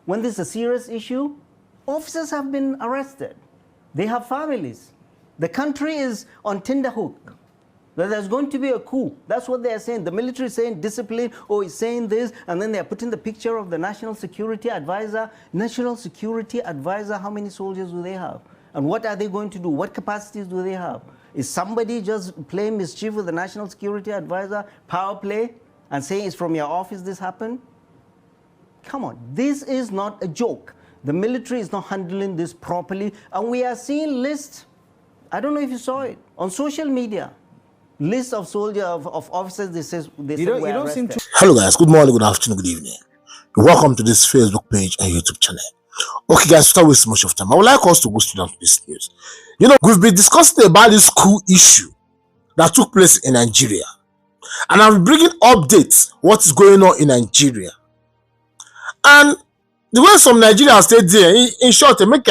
when there's a serious issue, officers have been arrested. They have families. The country is on tenterhook. There's going to be a coup. That's what they are saying. The military is saying discipline, or is saying this, and then they are putting the picture of the National Security Advisor. National Security Advisor, how many soldiers do they have? And what are they going to do? What capacities do they have? Is somebody just playing mischief with the National Security Advisor, power play, and saying it's from your office this happened? Come on, this is not a joke. The military is not handling this properly, and we are seeing lists. I don't know if you saw it on social media. List of soldiers, of officers, they say were arrested. Hello guys, good morning, good afternoon, good evening. Welcome to this Facebook page and YouTube channel. Okay guys, without wasting much of time, I would like us to go straight down to this news. You know, we've been discussing about this coup issue that took place in Nigeria. And I'm bringing updates what is going on in Nigeria. And the way some Nigerians stay there, in short, make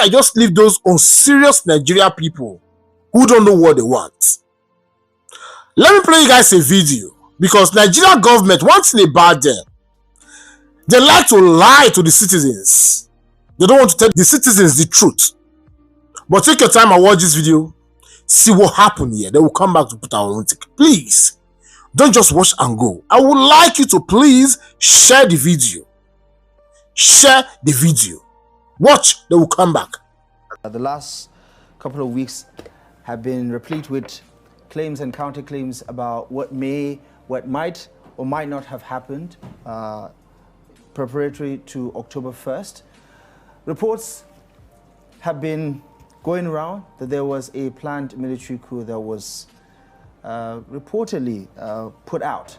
I just leave those unserious Nigeria people who don't know what they want. Let me play you guys a video, because Nigerian government, one thing about them, they like to lie to the citizens. They don't want to tell the citizens the truth. But take your time and watch this video, see what happened here. They will come back to put our own take. Please, don't just watch and go. I would like you to please share the video. Share the video. Watch, they will come back. The last couple of weeks have been replete with claims and counterclaims about what might or might not have happened preparatory to October 1st. Reports have been going around that there was a planned military coup that was reportedly put out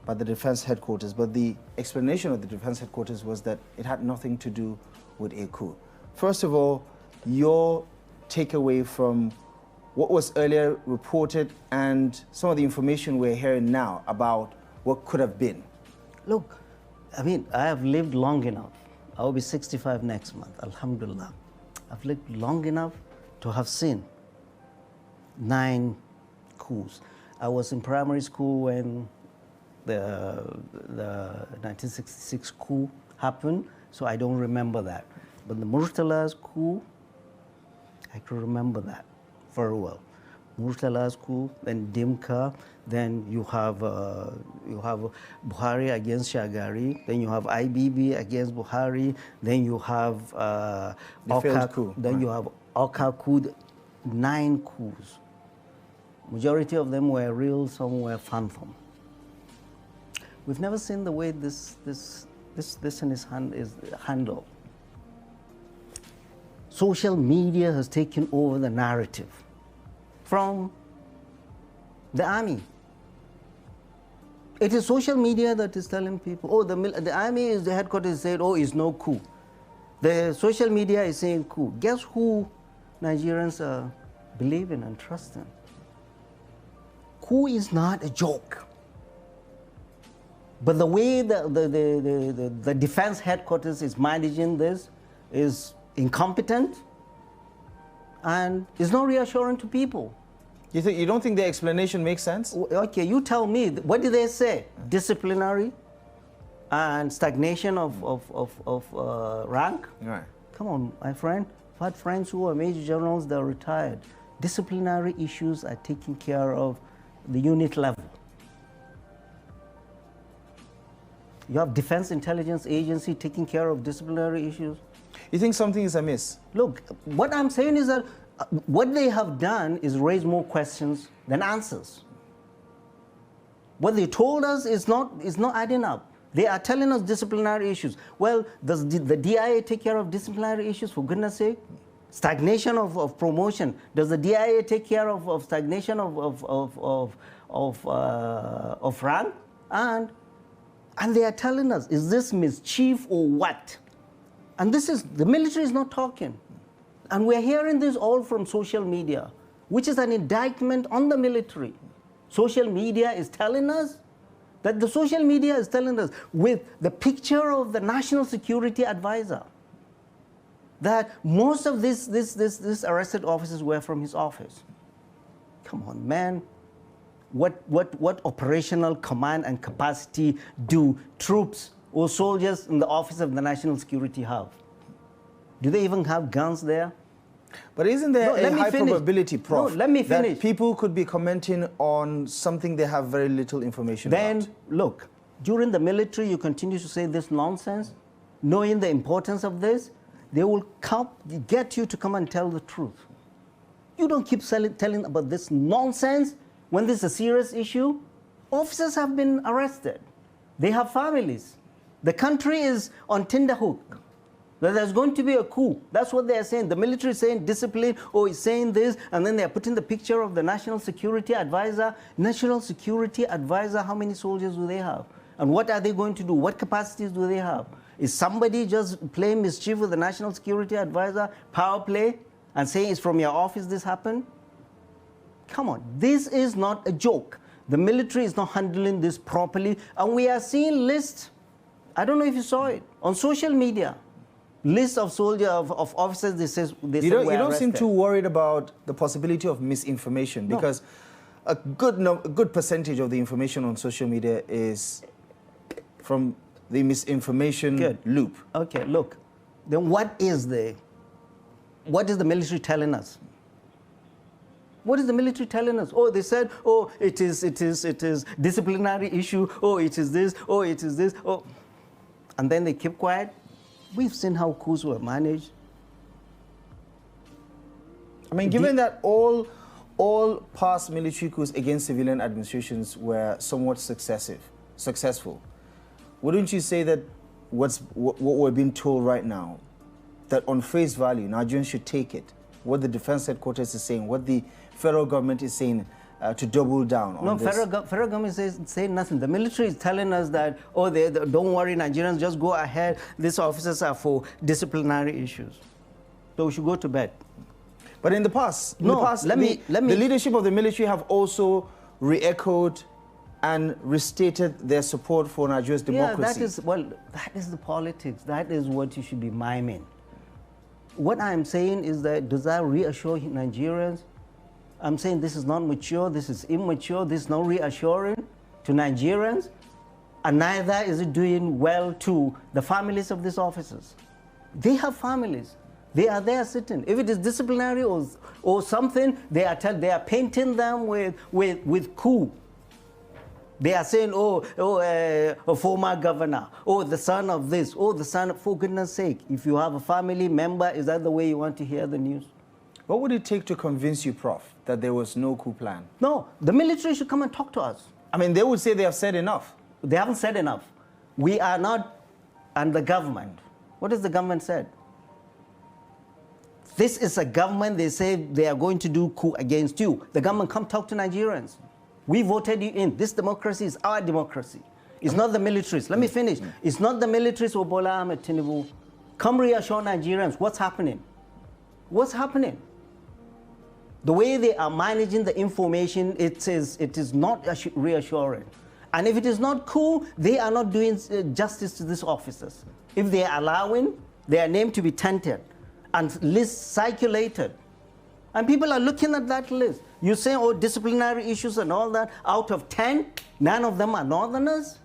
by the Defense Headquarters, but the explanation of the Defense Headquarters was that it had nothing to do with a coup. First of all, your takeaway from what was earlier reported and some of the information we're hearing now about what could have been. Look, I mean, I have lived long enough. I will be 65 next month, alhamdulillah. I've lived long enough to have seen 9 coups. I was in primary school when the 1966 coup happened, so I don't remember that. But the Murtala's coup, I can remember that very well. Murtala's coup, then Dimka, then you have Buhari against Shagari, then you have IBB against Buhari, then you have coup. Then you have Oka coup. 9 coups. Majority of them were real, some were phantom. We've never seen the way this in his hand is handled. Social media has taken over the narrative from the army. It is social media that is telling people, oh, the army is the headquarters said, oh, it's no coup. The social media is saying coup. Guess who Nigerians are believing and trusting? Coup is not a joke. But the way the defense headquarters is managing this is incompetent and is not reassuring to people. You don't think the explanation makes sense? Okay, you tell me, what did they say? Disciplinary and stagnation of rank? Right. Come on, my friend. I've had friends who are major generals, they're retired. Disciplinary issues are taken care of the unit level. You have Defense Intelligence Agency taking care of disciplinary issues. You think something is amiss? Look, what I'm saying is that what they have done is raise more questions than answers. What they told us is not adding up. They are telling us disciplinary issues. Well, does the DIA take care of disciplinary issues, for goodness sake? Stagnation of promotion. Does the DIA take care of stagnation of rank? And they are telling us, is this mischief or what? And the military is not talking. And we're hearing this all from social media, which is an indictment on the military. Social media is telling us that with the picture of the National Security Advisor, that most of these arrested officers were from his office. Come on, man. What operational command and capacity do troops or soldiers in the Office of the National Security have? Do they even have guns there? But isn't there a high probability, Prof, let me finish. that people could be commenting on something they have very little information about? Then, look, during the military, you continue to say this nonsense, knowing the importance of this, they will get you to come and tell the truth. You don't keep telling about this nonsense when this is a serious issue. Officers have been arrested. They have families. The country is on tenterhook. There's going to be a coup. That's what they're saying. The military is saying discipline, or is saying this, and then they're putting the picture of the National Security Advisor. National Security Advisor, how many soldiers do they have? And what are they going to do? What capacities do they have? Is somebody just playing mischief with the National Security Advisor, power play, and saying it's from your office this happened? Come on, this is not a joke. The military is not handling this properly, and we are seeing lists. I don't know if you saw it on social media. Lists of soldiers, of officers, you don't seem too worried about the possibility of misinformation, because a good percentage of the information on social media is from the misinformation loop. Okay, look, then what is the military telling us? What is the military telling us? Oh, they said, oh, it is disciplinary issue. Oh, it is this. Oh, it is this. Oh, and then they keep quiet. We've seen how coups were managed. I mean, given that all past military coups against civilian administrations were somewhat successful, wouldn't you say that what we're being told right now, that on face value, Nigerians should take it, what the Defense Headquarters is saying, what the federal government is saying, to double down on this? No, federal government is saying nothing. The military is telling us that, oh, don't worry, Nigerians, just go ahead. These officers are for disciplinary issues. So we should go to bed. But in the past, let me. The leadership of the military have also re-echoed and restated their support for Nigeria's democracy. That is the politics. That is what you should be miming. What I'm saying is that, does that reassure Nigerians? I'm saying this is not mature, this is immature, this is not reassuring to Nigerians, and neither is it doing well to the families of these officers. They have families. They are there sitting. If it is disciplinary or something, they are painting them with coup. They are saying, a former governor, the son of this, the son of, for goodness sake, if you have a family member, is that the way you want to hear the news? What would it take to convince you, Prof, that there was no coup plan? No, the military should come and talk to us. I mean, they would say they have said enough. They haven't said enough. We are not, and the government. What has the government said? This is a government, they say they are going to do coup against you. The government, come talk to Nigerians. We voted you in. This democracy is our democracy. It's not the militaries. Let me finish. It's not the militaries or Bola Ahmed Tinubu. Come reassure Nigerians. What's happening? What's happening? The way they are managing the information, it is not reassuring. And if it is not coup, they are not doing justice to these officers. If they are allowing their name to be tainted and lists circulated, and people are looking at that list. You say, disciplinary issues and all that. Out of 10, none of them are Northerners.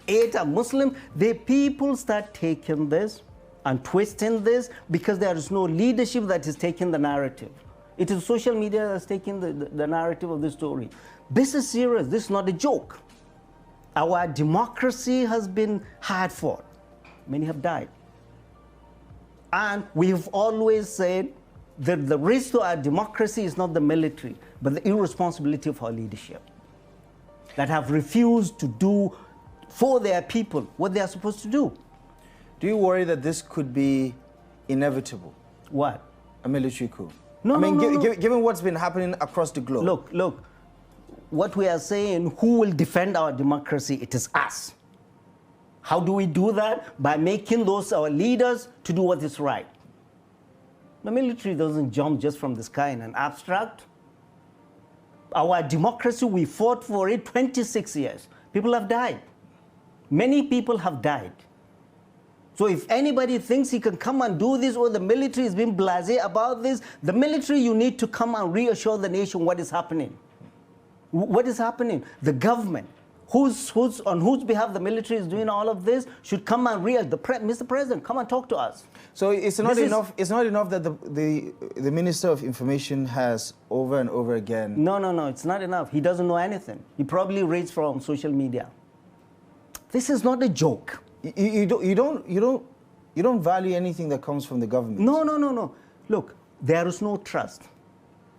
8 are Muslim. The people start taking this and twisting this because there is no leadership that is taking the narrative. It is social media that's taking the narrative of the story. This is serious. This is not a joke. Our democracy has been hard fought. Many have died. And we've always said that the risk to our democracy is not the military, but the irresponsibility of our leadership that have refused to do for their people what they are supposed to do. Do you worry that this could be inevitable? What? A military coup? No, given what's been happening across the globe. Look, what we are saying, who will defend our democracy? It is us. How do we do that? By making those our leaders to do what is right. The military doesn't jump just from the sky in an abstract. Our democracy, we fought for it 26 years. People have died. Many people have died. So if anybody thinks he can come and do this, or the military is being blasé about this, the military, you need to come and reassure the nation what is happening. What is happening? The government, on whose behalf the military is doing all of this should come and Mr. President, come and talk to us. So it's not enough. It's not enough that the Minister of Information has over and over again. No, it's not enough. He doesn't know anything. He probably reads from social media. This is not a joke. You don't value anything that comes from the government. No. Look, there is no trust.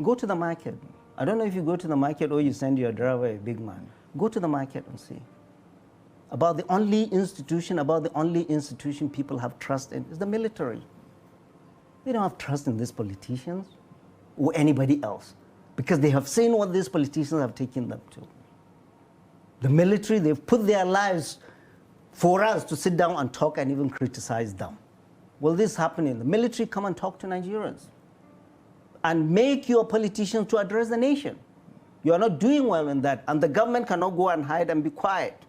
Go to the market. I don't know if you go to the market or you send your driver a big man. Go to the market and see. About the only institution people have trust in is the military. They don't have trust in these politicians or anybody else because they have seen what these politicians have taken them to. The military, they've put their lives for us to sit down and talk and even criticize them. Will this happen in the military? Come and talk to Nigerians and make your politicians to address the nation. You are not doing well in that, and the government cannot go and hide and be quiet.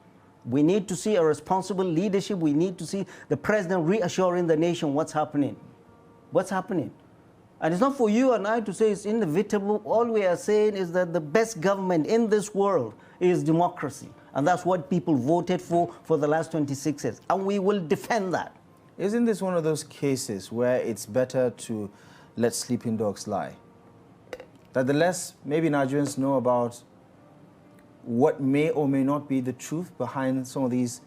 We need to see a responsible leadership. We need to see the president reassuring the nation what's happening. What's happening? And it's not for you and I to say it's inevitable. All we are saying is that the best government in this world is democracy. And that's what people voted for the last 26 years. And we will defend that. Isn't this one of those cases where it's better to let sleeping dogs lie? That the less maybe Nigerians know about what may or may not be the truth behind some of these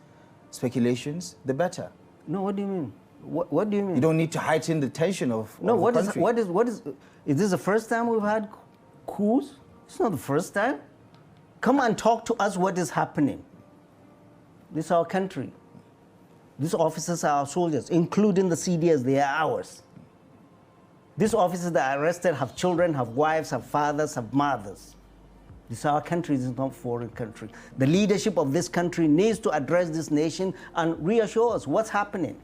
speculations, the better. No, what do you mean? What do you mean? You don't need to heighten the tension of no. the country. Is this the first time we've had coups? It's not the first time. Come and talk to us what is happening. This is our country. These officers are our soldiers, including the CDS. They are ours. These officers that are arrested have children, have wives, have fathers, have mothers. This is our country. This is not a foreign country. The leadership of this country needs to address this nation and reassure us what's happening.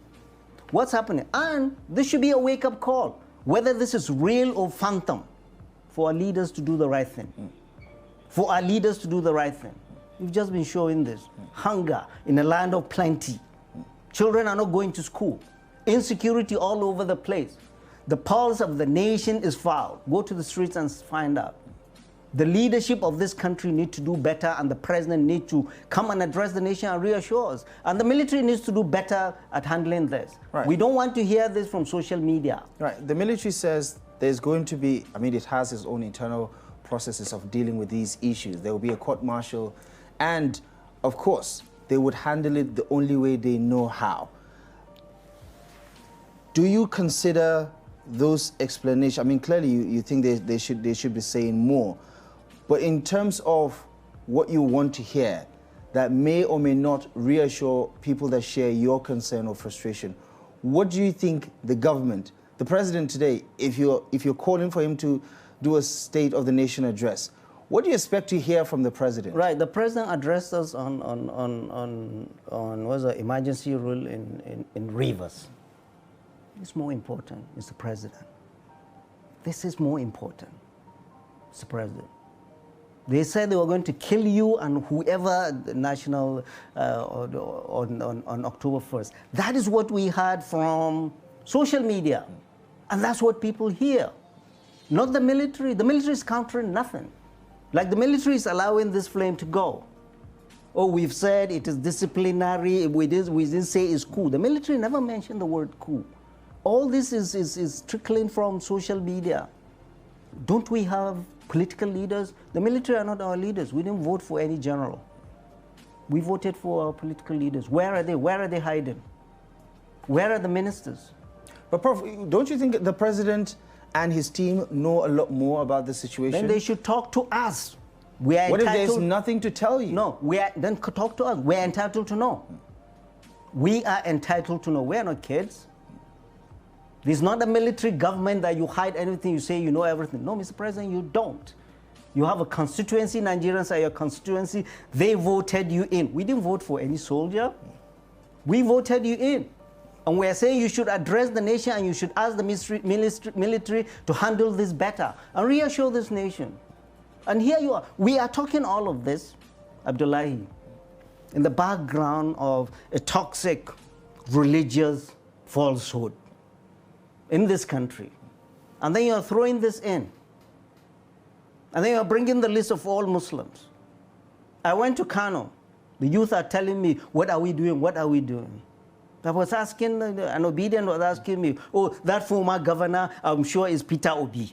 What's happening? And this should be a wake-up call, whether this is real or phantom, for our leaders to do the right thing. For our leaders to do the right thing. We've just been showing this. Hunger in a land of plenty. Children are not going to school. Insecurity all over the place. The pulse of the nation is foul. Go to the streets and find out. The leadership of this country needs to do better, and the president needs to come and address the nation and reassure us. And the military needs to do better at handling this. Right. We don't want to hear this from social media. Right. The military says there's going to be, it has its own internal processes of dealing with these issues. There will be a court-martial, and of course, they would handle it the only way they know how. Do you consider those explanations? Clearly you think they should be saying more. But in terms of what you want to hear that may or may not reassure people that share your concern or frustration, what do you think the government, the president today, if you're calling for him to do a State of the Nation address, what do you expect to hear from the president? Right, the president addressed us on what's the emergency rule in Rivers. It's more important, Mr. President. This is more important, Mr. President. They said they were going to kill you and whoever the national on October 1st. That is what we heard from social media. And that's what people hear. Not the military. The military is countering nothing. Like the military is allowing this flame to go. Oh, we've said it is disciplinary. We didn't say it's coup. The military never mentioned the word coup. All this is trickling from social media. Don't we have political leaders? The military are not our leaders. We didn't vote for any general. We voted for our political leaders. Where are they? Where are they hiding? Where are the ministers? But Prof, don't you think the president and his team know a lot more about the situation? Then they should talk to us. What if there's nothing to tell you? No, then talk to us. We're entitled to know. We are entitled to know. We're not kids. This is not a military government that you hide anything, you say you know everything. No, Mr. President, you don't. You have a constituency, Nigerians are your constituency. They voted you in. We didn't vote for any soldier. We voted you in. And we're saying you should address the nation and you should ask the military to handle this better and reassure this nation. And here you are. We are talking all of this, Abdullahi, in the background of a toxic religious falsehood in this country. And then you're throwing this in. And then you're bringing the list of all Muslims. I went to Kano. The youth are telling me, what are we doing? What are we doing? I was asking, an obedient was asking me, oh, that former governor, I'm sure is Peter Obi.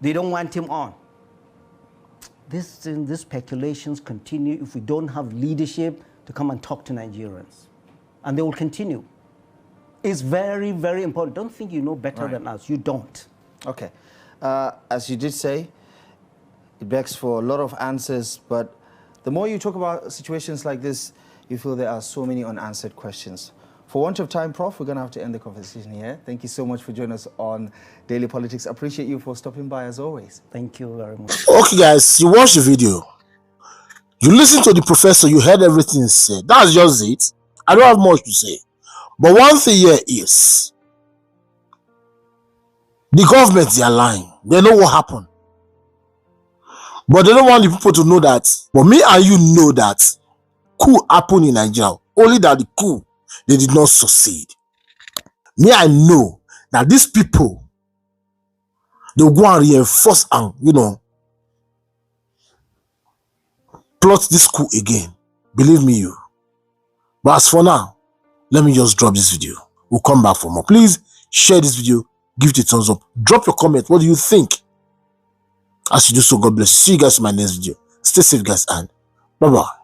They don't want him on. These speculations continue if we don't have leadership to come and talk to Nigerians. And they will continue. It's very, very important. Don't think you know better than us. You don't. Okay. As you did say, it begs for a lot of answers, but the more you talk about situations like this, you feel there are so many unanswered questions. For want of time, Prof, we're going to have to end the conversation here. Thank you so much for joining us on Daily Politics. I appreciate you for stopping by as always. Thank you very much. Okay, guys, you watched the video. You listened to the professor, you heard everything he said. That's just it. I don't have much to say. But one thing here is, the government, they are lying. They know what happened. But they don't want the people to know that. But me and you know that coup happened in Nigeria. Only that the coup, they did not succeed. Me, I know that these people, they'll go and reinforce and, plot this coup again. Believe me, you. But as for now, let me just drop this video. We'll come back for more. Please share this video. Give it a thumbs up. Drop your comment. What do you think? As you do so, God bless. See you guys in my next video. Stay safe, guys, and bye-bye.